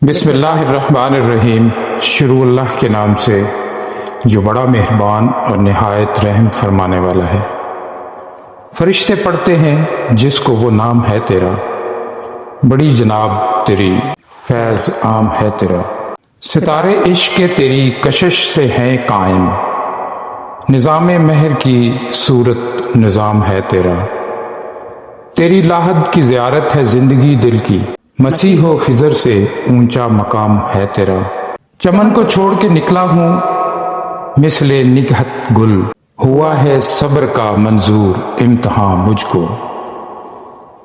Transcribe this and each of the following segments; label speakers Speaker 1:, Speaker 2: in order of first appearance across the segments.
Speaker 1: بسم اللہ الرحمن الرحیم۔ شروع اللہ کے نام سے جو بڑا مہربان اور نہایت رحم فرمانے والا ہے۔ فرشتے پڑھتے ہیں جس کو وہ نام ہے تیرا، بڑی جناب تیری فیض عام ہے تیرا۔ ستارے عشق کے تیری کشش سے ہیں قائم، نظام مہر کی صورت نظام ہے تیرا۔ تیری لاحد کی زیارت ہے زندگی دل کی، مسیح و خضر سے اونچا مقام ہے تیرا۔ چمن کو چھوڑ کے نکلا ہوں مثل نگہت گل، ہوا ہے صبر کا منظور امتحان مجھ کو۔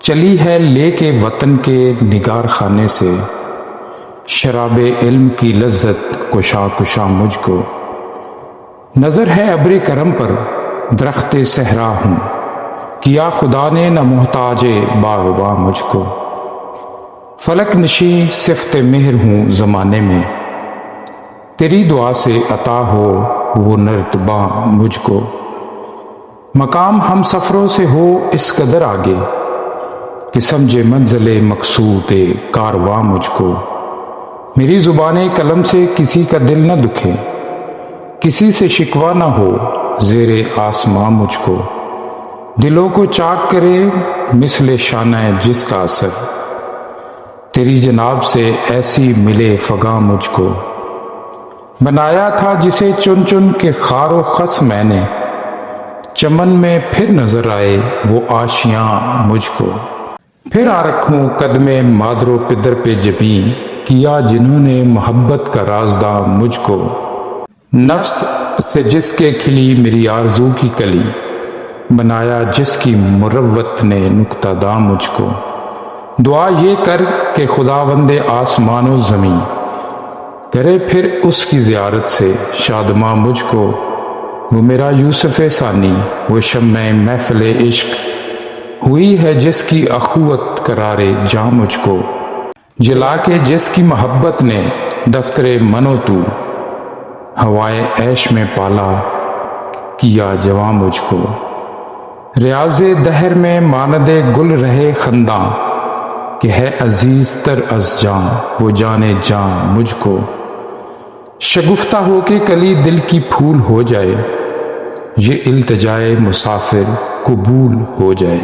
Speaker 1: چلی ہے لے کے وطن کے نگار خانے سے، شراب علم کی لذت کشا کشا مجھ کو۔ نظر ہے ابر کرم پر درخت صحرا ہوں، کیا خدا نے نہ محتاج باغباں مجھ کو۔ فلک نشیں صفت مہر ہوں زمانے میں، تیری دعا سے عطا ہو وہ نرتباں مجھ کو۔ مقام ہم سفروں سے ہو اس قدر آگے کہ سمجھے منزل مقصود کارواں مجھ کو۔ میری زبان قلم سے کسی کا دل نہ دکھے، کسی سے شکوہ نہ ہو زیر آسماں مجھ کو۔ دلوں کو چاک کرے مثل شانہ جس کا اثر، تیری جناب سے ایسی ملے فغاں مجھ کو۔ بنایا تھا جسے چن چن کے خار و خس میں نے، چمن میں پھر نظر آئے وہ آشیاں مجھ کو۔ پھر آ رکھوں قدم مادر و پدر پہ جبیں، کیا جنہوں نے محبت کا رازداں مجھ کو۔ نفس سے جس کے کھلی میری آرزو کی کلی، بنایا جس کی مروت نے نکتہ داں مجھ کو۔ دعا یہ کر کہ خداوند آسمان و زمین، کرے پھر اس کی زیارت سے شادماں مجھ کو۔ وہ میرا یوسف ثانی، وہ شمع محفل عشق، ہوئی ہے جس کی اخوت قرار جاں مجھ کو۔ جلا کے جس کی محبت نے دفتر من و تو، ہوائے عیش میں پالا کیا جواں مجھ کو۔ ریاض دہر میں ماند گل رہے خنداں، کہ ہے عزیز تر از جاں وہ جانے جاں مجھ کو۔ شگفتہ ہو کے کلی دل کی پھول ہو جائے، یہ التجائے مسافر قبول ہو جائے۔